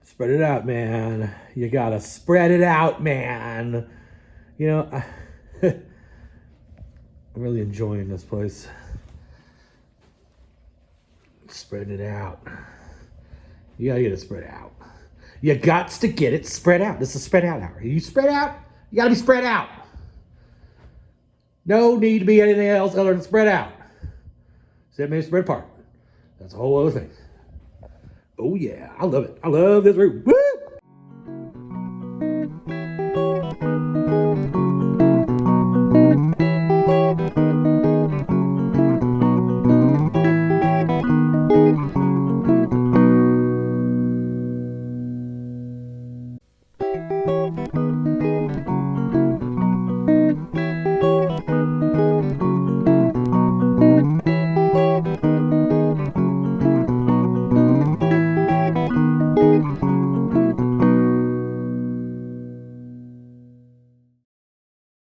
Spread it out, man. You gotta spread it out, man. You know, I'm really enjoying this place. Spread it out. You gotta get it spread out. You got to get it spread out. This is spread out hour. You spread out, you gotta be spread out. No need to be anything else other than spread out. Except maybe spread apart. That's a whole other thing. Oh yeah, I love it. I love this room. Woo!